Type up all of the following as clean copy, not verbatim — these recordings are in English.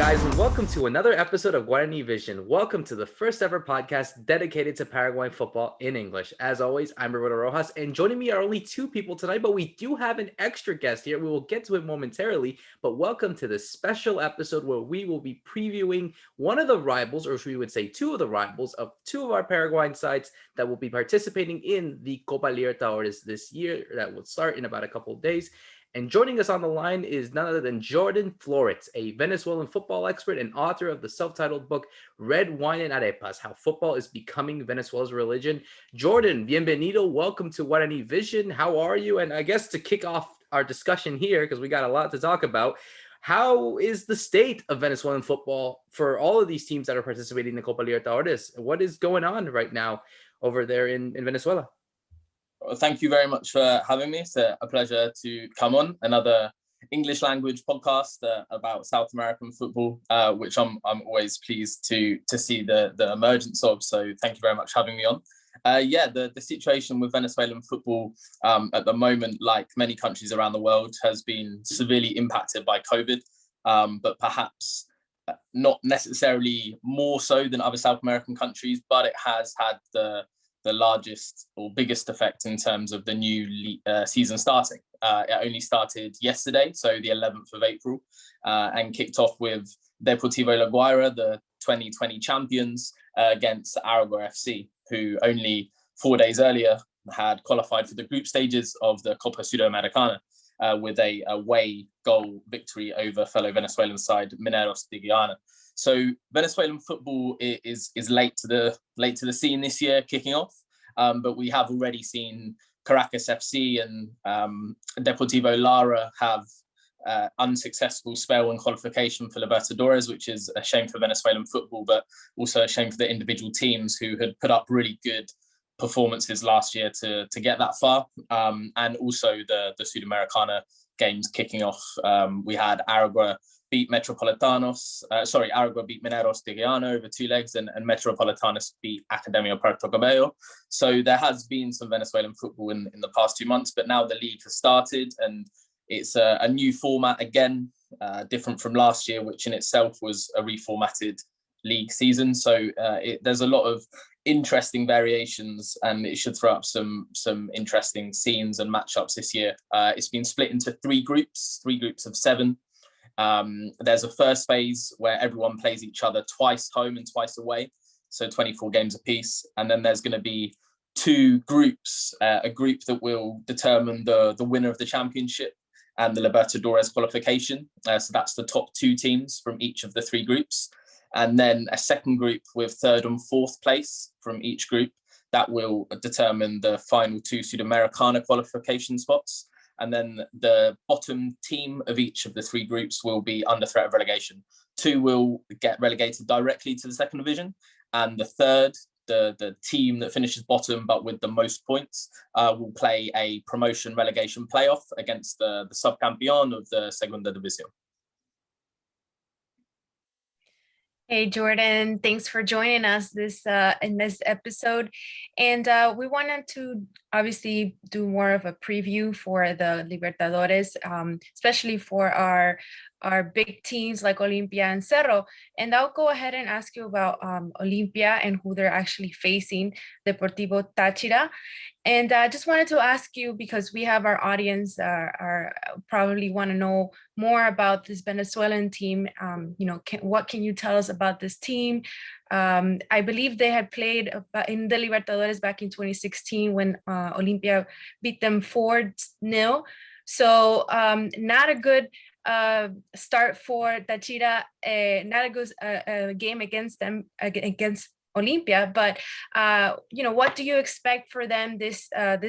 guys, and welcome to another episode of Guarani Vision. Welcome to the first ever podcast dedicated to Paraguayan football in English. As always, I'm Roberto Rojas, and joining me are only two people tonight, but we do have an extra guest here. We will get to it momentarily, but welcome to this special episode where we will be previewing one of the rivals, or we would say two of the rivals of two of our Paraguayan sides that will be participating in the Copa Libertadores this year that will start in about a couple of days. And joining us on the line is none other than Jordan Florit, a Venezuelan football expert and author of the self-titled book, Red Wine and Arepas, How Football is Becoming Venezuela's Religion. Jordan, bienvenido. Welcome to Guarani Vision. How are you? And I guess to kick off our discussion here, because we got a lot to talk about, how is the state of Venezuelan football for all of these teams that are participating in the Copa Libertadores? What is going on right now over there in Venezuela? Well, thank you very much for having me. It's a pleasure to come on another English language podcast about South American football, which I'm always pleased to see the emergence of. So thank you very much for having me on. The situation with Venezuelan football at the moment, like many countries around the world, has been severely impacted by COVID, but perhaps not necessarily more so than other South American countries, but it has had the largest or biggest effect in terms of the new season starting. It only started yesterday, so the 11th of April, and kicked off with Deportivo La Guaira, the 2020 champions, against Aragua FC, who only 4 days earlier had qualified for the group stages of the Copa Sudamericana with a away goal victory over fellow Venezuelan side Mineros de Guayana. So Venezuelan football is late to the scene this year, kicking off, but we have already seen Caracas FC and Deportivo Lara have unsuccessful spell and qualification for Libertadores, which is a shame for Venezuelan football, but also a shame for the individual teams who had put up really good performances last year to get that far, and also the Sudamericana games kicking off. We had Aragua beat Aragua beat Mineros de Guayana over 2 legs, and Metropolitanos beat Academia Puerto Cabello. So there has been some Venezuelan football in the past 2 months, but now the league has started, and it's a new format again, different from last year, which in itself was a reformatted league season. So there's a lot of interesting variations, and it should throw up some interesting scenes and matchups this year. It's been split into 3 groups of 7. There's a first phase where everyone plays each other twice home and twice away, so 24 games apiece, and then there's going to be 2 groups, a group that will determine the winner of the championship and the Libertadores qualification, so that's the top 2 teams from each of the 3 groups, and then a second group with 3rd and 4th place from each group that will determine the final 2 Sudamericana qualification spots. And then the bottom team of each of the 3 groups will be under threat of relegation. 2 will get relegated directly to the second division, and the third, the team that finishes bottom but with the most points, will play a promotion relegation playoff against the subcampeón of the Segunda División. Hey Jordan, thanks for joining us in this episode. And we wanted to obviously do more of a preview for the Libertadores, especially for our big teams like Olimpia and Cerro. And I'll go ahead and ask you about Olimpia and who they're actually facing, Deportivo Tachira. And I just wanted to ask you, because we have our audience are probably want to know more about this Venezuelan team. What can you tell us about this team? I believe they had played in the Libertadores back in 2016 when Olimpia beat them 4-0. So not a good start for Tachira, not a good game against them, against Olimpia, but what do you expect for them this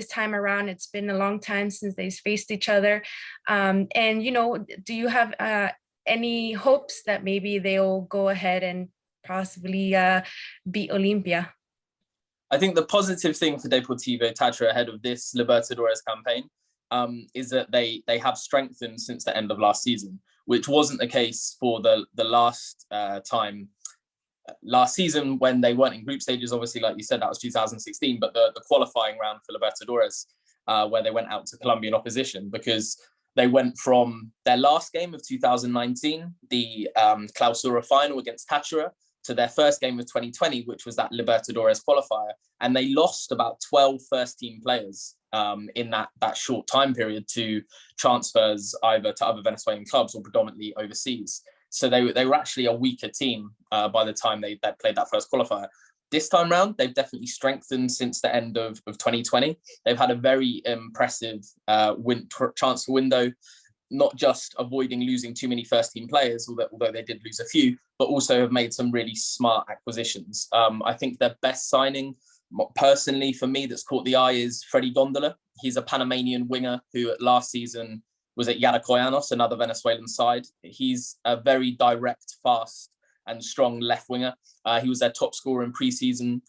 time around? It's been a long time since they've faced each other, and do you have any hopes that maybe they'll go ahead and possibly beat Olimpia? I think the positive thing for Deportivo Tachira ahead of this Libertadores campaign is that they have strengthened since the end of last season, which wasn't the case for the last time. Last season, when they weren't in group stages, obviously, like you said, that was 2016, but the qualifying round for Libertadores, where they went out to Colombian opposition, because They went from their last game of 2019, the Clausura final against Tachira, to their first game of 2020, which was that Libertadores qualifier. And they lost about 12 first-team players in that short time period to transfers either to other Venezuelan clubs or predominantly overseas. So they were actually a weaker team by the time they played that first qualifier. This time round, they've definitely strengthened since the end of 2020. They've had a very impressive transfer window, not just avoiding losing too many first-team players, although they did lose a few, but also have made some really smart acquisitions. I think their best signing, personally for me, that's caught the eye is Freddy Gondola. He's a Panamanian winger who last season was at Yaracoyanos, another Venezuelan side. He's a very direct, fast, and strong left winger. He was their top scorer in pre-season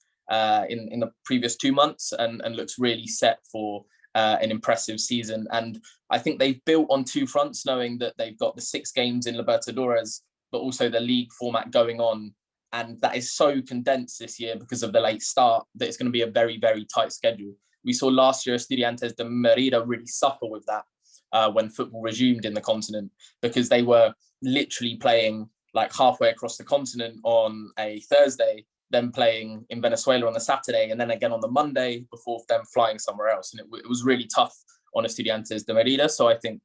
in the previous 2 months and looks really set for an impressive season. And I think they've built on two fronts, knowing that they've got the 6 games in Libertadores, but also the league format going on. And that is so condensed this year because of the late start that it's going to be a very, very tight schedule. We saw last year Estudiantes de Merida really suffer with that when football resumed in the continent, because they were literally playing like halfway across the continent on a Thursday, then playing in Venezuela on the Saturday, and then again on the Monday before them flying somewhere else. And it was really tough on Estudiantes de Merida. So I think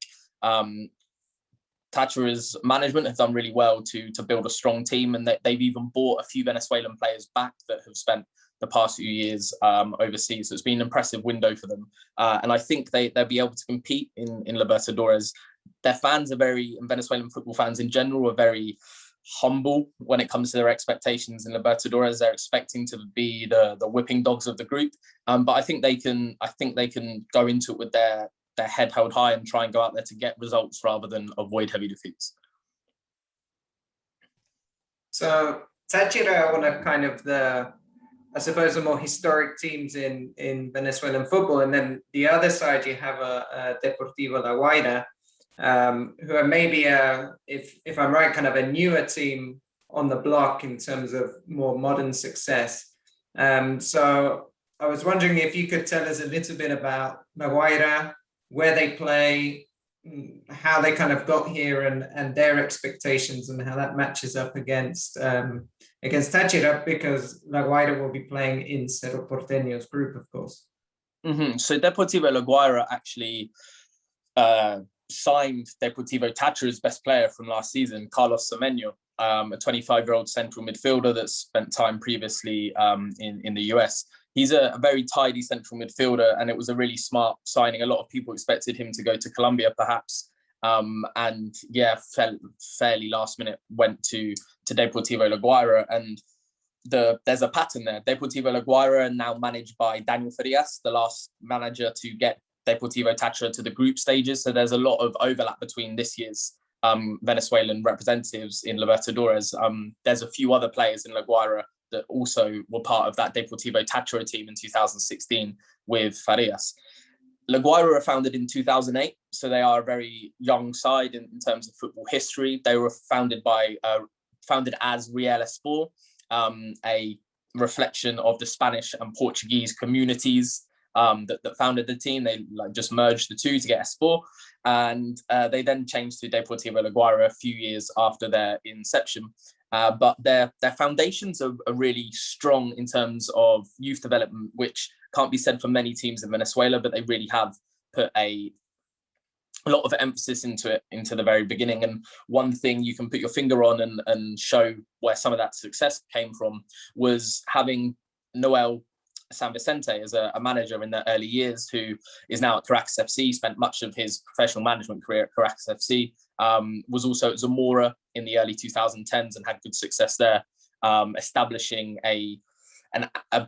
Tachira's management have done really well to build a strong team, and they've even bought a few Venezuelan players back that have spent the past few years overseas. So it's been an impressive window for them. And I think they'll be able to compete in Libertadores. Their fans are Venezuelan football fans in general are very humble when it comes to their expectations in Libertadores. They're expecting to be the whipping dogs of the group. But I think they can go into it with their head held high and try and go out there to get results rather than avoid heavy defeats. So Tachira are one of kind of the more historic teams in Venezuelan football. And then the other side, you have a Deportivo La Guaira, who are maybe, if I'm right, kind of a newer team on the block in terms of more modern success. So I was wondering if you could tell us a little bit about La Guaira, where they play, how they kind of got here and their expectations, and how that matches up against Tachira, because La Guaira will be playing in Cerro Porteño's group, of course. Mm-hmm. So Deportivo La Guaira actually signed Deportivo Tachira's best player from last season, Carlos Semenyo, a 25-year-old central midfielder that spent time previously in the US. He's a very tidy central midfielder, and it was a really smart signing. A lot of people expected him to go to Colombia, perhaps, and fairly last minute went to Deportivo La Guaira. And there's a pattern there. Deportivo La Guaira are now managed by Daniel Farias, the last manager to get Deportivo Tachira to the group stages. So there's a lot of overlap between this year's Venezuelan representatives in Libertadores. There's a few other players in La Guaira that also were part of that Deportivo Tachira team in 2016 with Farias. La Guaira were founded in 2008, so they are a very young side in terms of football history. They were founded as Real Esport, a reflection of the Spanish and Portuguese communities that founded the team. They just merged the two to get Esport, and they then changed to Deportivo La Guaira a few years after their inception. But their foundations are really strong in terms of youth development, which can't be said for many teams in Venezuela, but they really have put a lot of emphasis into the very beginning. And one thing you can put your finger on and show where some of that success came from was having Noel San Vicente as a manager in the early years, who is now at Caracas FC, spent much of his professional management career at Caracas FC, was also at Zamora in the early 2010s and had good success there, establishing a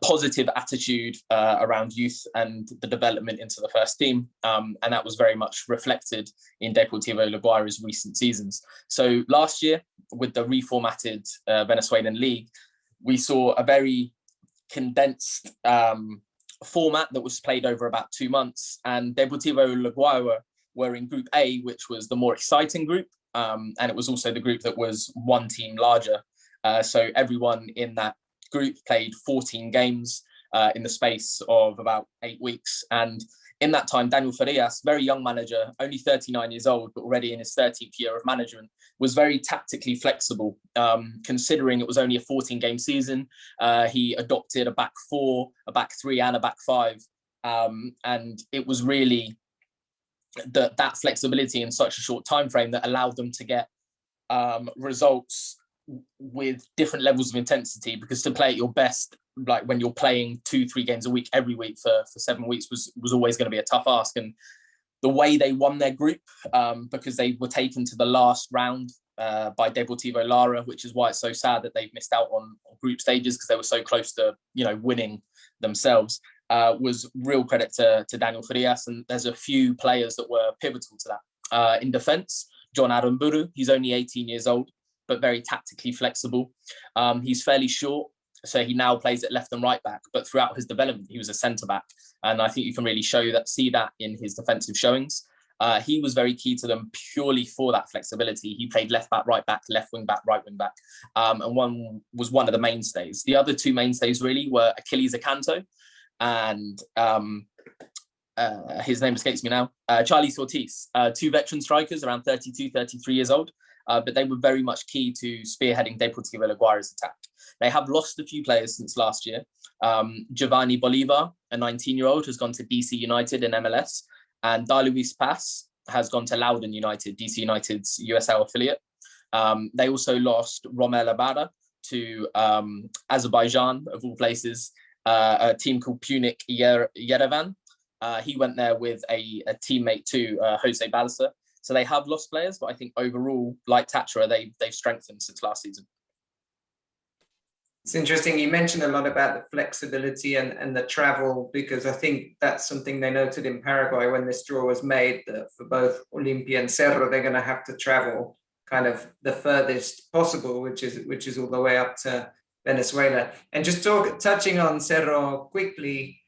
positive attitude around youth and the development into the first team. And that was very much reflected in Deportivo La Guaira's recent seasons. So last year, with the reformatted Venezuelan league, we saw a very condensed format that was played over about 2 months, and Deportivo La Guaira were in Group A, which was the more exciting group, and it was also the group that was one team larger. So everyone in that group played 14 games in the space of about 8 weeks, and in that time, Daniel Farias, very young manager, only 39 years old, but already in his 13th year of management, was very tactically flexible. Considering it was only a 14-game season, he adopted a back four, a back three, and a back five. And it was really that flexibility in such a short time frame that allowed them to get results with different levels of intensity, because to play at your best, like when you're playing 2-3 games a week every week for 7 weeks, was always going to be a tough ask. And the way they won their group, because they were taken to the last round by Deportivo Lara, which is why it's so sad that they've missed out on group stages, because they were so close to winning themselves, was real credit to Daniel Farias. And there's a few players that were pivotal to that. In defence, John Aramburu, he's only 18 years old, but very tactically flexible. He's fairly short, so he now plays at left and right back, but throughout his development, he was a centre back. And I think you can really see that in his defensive showings. He was very key to them purely for that flexibility. He played left back, right back, left wing back, right wing back, and was one of the mainstays. The other two mainstays really were Achilles Acanto and his name escapes me now, Charlie Sortis, two veteran strikers around 32, 33 years old, but they were very much key to spearheading Deportivo La Guaira's attack. They have lost a few players since last year. Giovanni Bolivar, a 19-year-old, has gone to DC United in MLS, and Darluis Paz has gone to Loudoun United, DC United's USL affiliate. They also lost Romel Abada to Azerbaijan, of all places, a team called Punic Yerevan. He went there with a teammate too, Jose Balsa. So they have lost players, but I think overall, like Tachira, they've strengthened since last season. It's interesting. You mentioned a lot about the flexibility and the travel, because I think that's something they noted in Paraguay when this draw was made, that for both Olimpia and Cerro, they're going to have to travel kind of the furthest possible, which is all the way up to Venezuela. And just touching on Cerro quickly,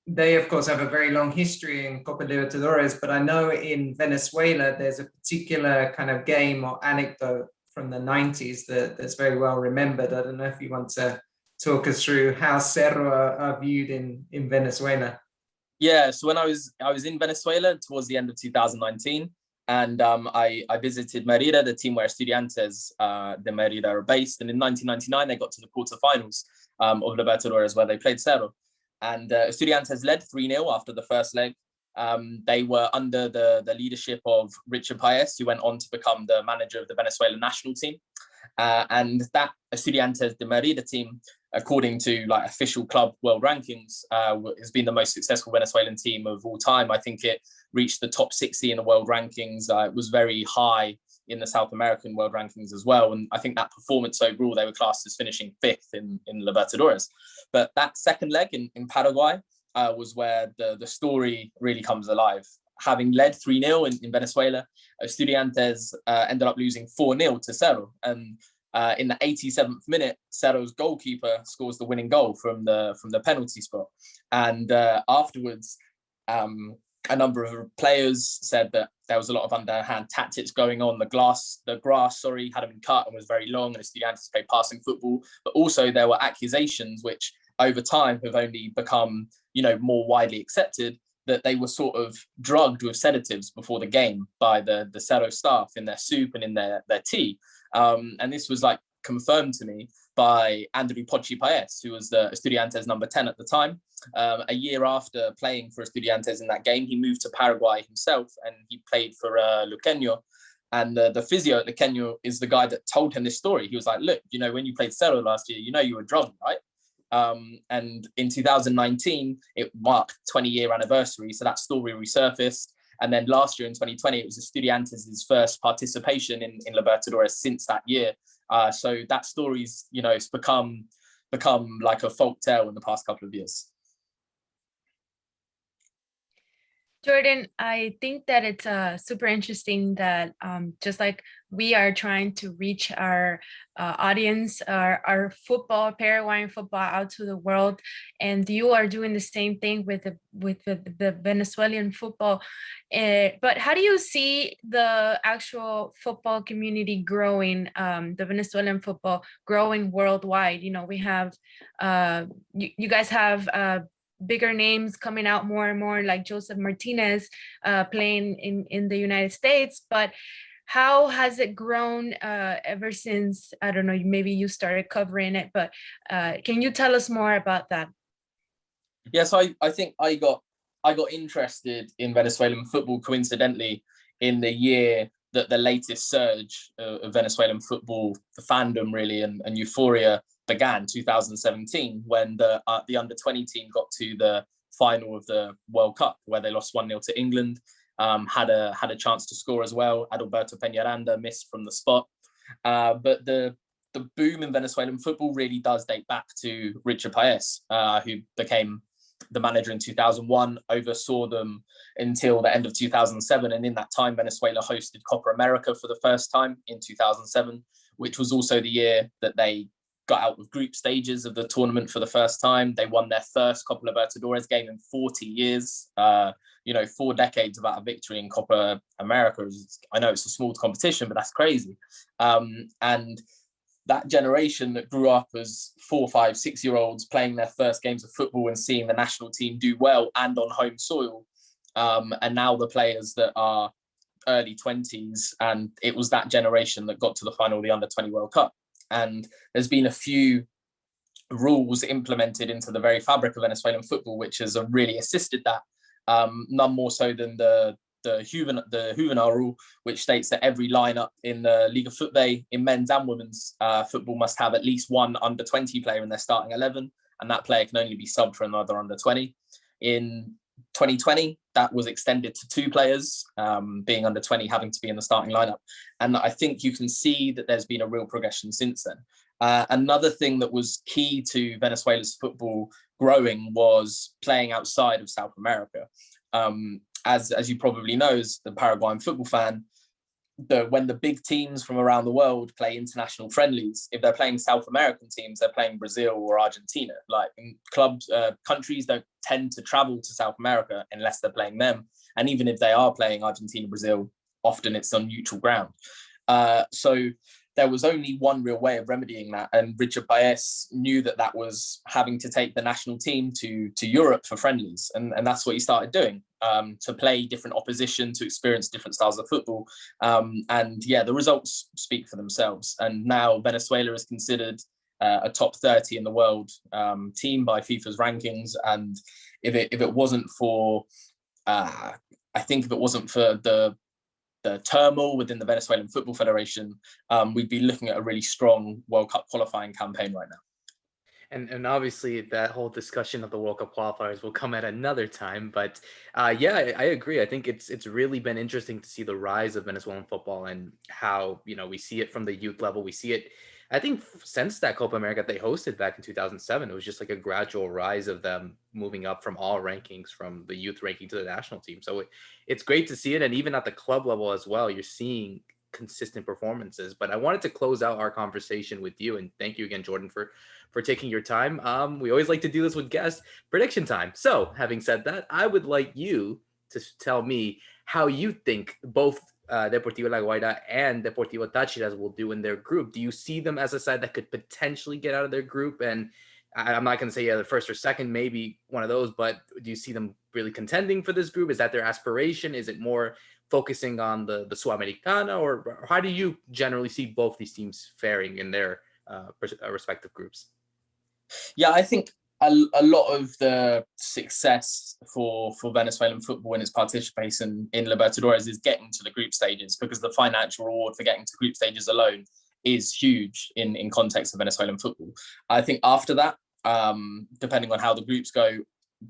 they of course have a very long history in Copa Libertadores, but I know in Venezuela there's a particular kind of game or anecdote from the 90s that's very well remembered. I don't know if you want to talk us through how Cerro are viewed in Venezuela. Yeah, so when I was in Venezuela towards the end of 2019, and I visited Merida, the team where Estudiantes de Merida are based. And in 1999, they got to the quarterfinals of Libertadores, where they played Cerro. And Estudiantes led 3-0 after the first leg. They were under the leadership of Richard Paez, who went on to become the manager of the Venezuelan national team. And that Estudiantes de Merida team, according to like official club world rankings, has been the most successful Venezuelan team of all time. I think it reached the top 60 in the world rankings. It was very high in the South American world rankings as well. And I think that performance overall, they were classed as finishing 5th in Libertadores. But that second leg in Paraguay was where the story really comes alive. Having led 3-0 in Venezuela, Estudiantes ended up losing 4-0 to Cerro. And in the 87th minute, Cerro's goalkeeper scores the winning goal from the penalty spot. And afterwards, a number of players said that there was a lot of underhand tactics going on. The grass, hadn't been cut and was very long, and Estudiantes played passing football. But also there were accusations which over time have only become, more widely accepted, that they were sort of drugged with sedatives before the game by the Cerro staff in their soup and in their tea. And this was confirmed to me by Andrew Pochi Paez, who was the Estudiantes number 10 at the time. A year after playing for Estudiantes in that game, he moved to Paraguay himself, and he played for Luqueño. And the physio at Luqueño is the guy that told him this story. He was like, look, when you played Cerro last year, you were drugged, right? And in 2019, it marked 20-year anniversary. So that story resurfaced. And then last year in 2020, it was Estudiantes' first participation in Libertadores since that year. So that story's, it's become like a folk tale in the past couple of years. Jordan, I think that it's super interesting that just like we are trying to reach our audience, our football, Paraguayan football out to the world, and you are doing the same thing with the Venezuelan football. But how do you see the actual football community growing, the Venezuelan football growing worldwide? We have, you guys have bigger names coming out more and more, like Joseph Martinez playing in the United States. But how has it grown ever since, I don't know, maybe you started covering it, but can you tell us more about that? Yes, I think I got interested in Venezuelan football coincidentally in the year that the latest surge of Venezuelan football, the fandom really, and euphoria began, 2017, when the under-20 team got to the final of the World Cup, where they lost 1-0 to England, had a chance to score as well. Adalberto Peñaranda missed from the spot. But the boom in Venezuelan football really does date back to Richard Paez, who became the manager in 2001, oversaw them until the end of 2007. And in that time, Venezuela hosted Copa America for the first time in 2007, which was also the year that they got out of group stages of the tournament for the first time. They won their first Copa Libertadores game in 40 years. 4 decades without a victory in Copa America. I know it's a small competition, but that's crazy. And that generation that grew up as 4, 5, 6-year-olds playing their first games of football and seeing the national team do well and on home soil, and now the players that are early 20s, and it was that generation that got to the final of the Under-20 World Cup. And there's been a few rules implemented into the very fabric of Venezuelan football, which has really assisted that. None more so than the Juvenile rule, which states that every lineup in the Liga Football in men's and women's football must have at least one under-20 player in their starting 11, and that player can only be subbed for another under-20. In 2020, that was extended to 2 players, being under-20 having to be in the starting lineup. And I think you can see that there's been a real progression since then. Another thing that was key to Venezuela's football growing was playing outside of South America. As you probably know, as the Paraguayan football fan, when the big teams from around the world play international friendlies, if they're playing South American teams, they're playing Brazil or Argentina. Like countries don't tend to travel to South America unless they're playing them. And even if they are playing Argentina, Brazil, often it's on neutral ground. So there was only one real way of remedying that. And Richard Paez knew that was having to take the national team to Europe for friendlies. And that's what he started doing, to play different opposition, to experience different styles of football. The results speak for themselves. And now Venezuela is considered a top 30 in the world team by FIFA's rankings. And if it wasn't for, the turmoil within the Venezuelan Football Federation, we'd be looking at a really strong World Cup qualifying campaign right now. And obviously that whole discussion of the World Cup qualifiers will come at another time. But I agree. I think it's really been interesting to see the rise of Venezuelan football and how, we see it from the youth level. We see it, I think, since that Copa America they hosted back in 2007, it was just like a gradual rise of them moving up from all rankings, from the youth ranking to the national team. So it's great to see it. And even at the club level as well, you're seeing consistent performances. But I wanted to close out our conversation with you, and thank you again, Jordan, for taking your time. We always like to do this with guests. Prediction time. So having said that, I would like you to tell me how you think both Deportivo La Guaira and Deportivo Táchira will do in their group. Do you see them as a side that could potentially get out of their group? And I'm not going to say the first or second, maybe one of those, but do you see them really contending for this group? Is that their aspiration? Is it more focusing on the Sudamericana, or how do you generally see both these teams faring in their respective groups? Yeah, I think a lot of the success for Venezuelan football and its participation in Libertadores is getting to the group stages, because the financial reward for getting to group stages alone is huge in context of Venezuelan football. I think after that, depending on how the groups go,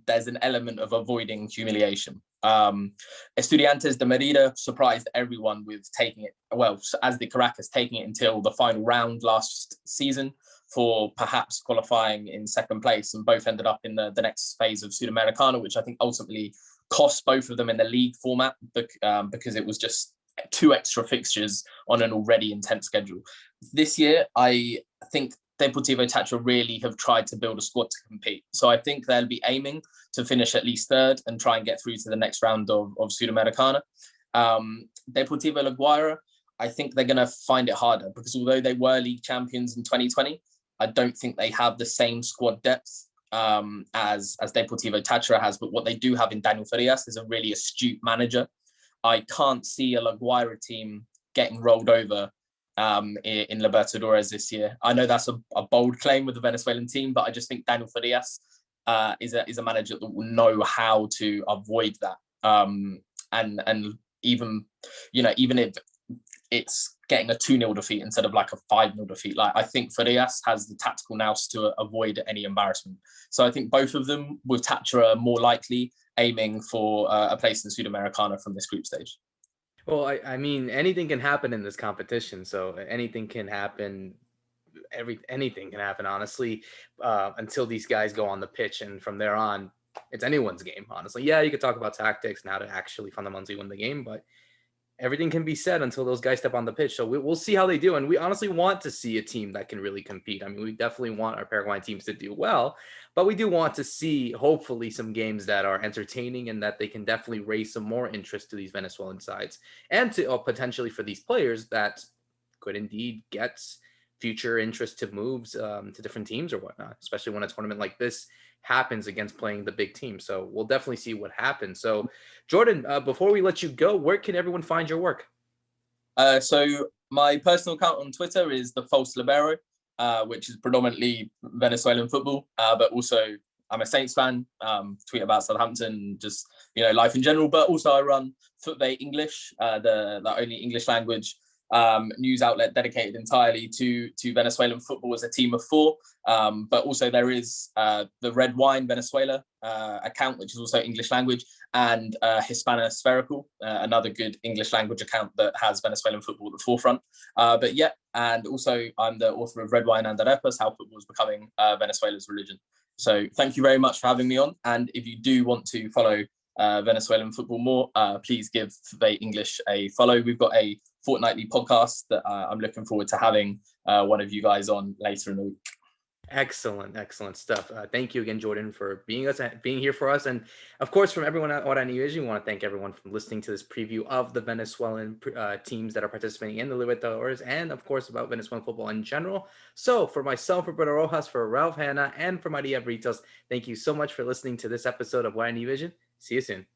there's an element of avoiding humiliation. Estudiantes de Merida surprised everyone with taking it, as the Caracas, taking it until the final round last season for perhaps qualifying in second place, and both ended up in the next phase of Sudamericana, which I think ultimately cost both of them in the league format, because it was just 2 extra fixtures on an already intense schedule. This year, I think Deportivo Tachira really have tried to build a squad to compete. So I think they'll be aiming to finish at least third and try and get through to the next round of Sudamericana. Deportivo La Guaira, I think they're going to find it harder, because although they were league champions in 2020, I don't think they have the same squad depth as Deportivo Tachira has, but what they do have in Daniel Farias is a really astute manager. I can't see a Guaira team getting rolled over in Libertadores this year. I know that's a bold claim with the Venezuelan team, but I just think Daniel Farias is a manager that will know how to avoid that. And even if it's getting a 2-0 defeat instead of like a 5-0 defeat, like I think Farias has the tactical nous to avoid any embarrassment. So I think both of them, with Tachira more likely aiming for a place in Sudamericana from this group stage. Well, I mean, anything can happen in this competition. So anything can happen. Anything can happen, honestly, until these guys go on the pitch. And from there on, it's anyone's game, honestly. Yeah, you could talk about tactics and how to actually fundamentally win the game, but everything can be said until those guys step on the pitch. So we'll see how they do. And we honestly want to see a team that can really compete. I mean, we definitely want our Paraguayan teams to do well, but we do want to see, hopefully, some games that are entertaining and that they can definitely raise some more interest to these Venezuelan sides, and to potentially for these players that could indeed get future interest to moves to different teams or whatnot, especially when a tournament like this happens against playing the big team. So we'll definitely see what happens. So Jordan, before we let you go, where can everyone find your work? So my personal account on Twitter is the False Libero, which is predominantly Venezuelan football, but also I'm a Saints fan, tweet about Southampton, just, life in general, but also I run Footbay English, the only English language news outlet dedicated entirely to Venezuelan football as a team of 4. But also there is the Red Wine Venezuela account, which is also English language, and Hispana Spherical, another good English language account that has Venezuelan football at the forefront. But yeah, and also I'm the author of Red Wine and Arepas, How Football is Becoming Venezuela's Religion. So thank you very much for having me on. And if you do want to follow Venezuelan football more, please give Footbay English a follow. We've got a fortnightly podcast that I'm looking forward to having one of you guys on later in the week. Excellent stuff. Thank you again, Jordan, for being here for us. And of course, from everyone at Guarani Vision, we want to thank everyone for listening to this preview of the Venezuelan teams that are participating in the Libertadores, and of course about Venezuelan football in general. So for myself, Roberto Rojas, for Ralph Hanna, and for Maria Britos, thank you so much for listening to this episode of Guarani Vision. See you soon.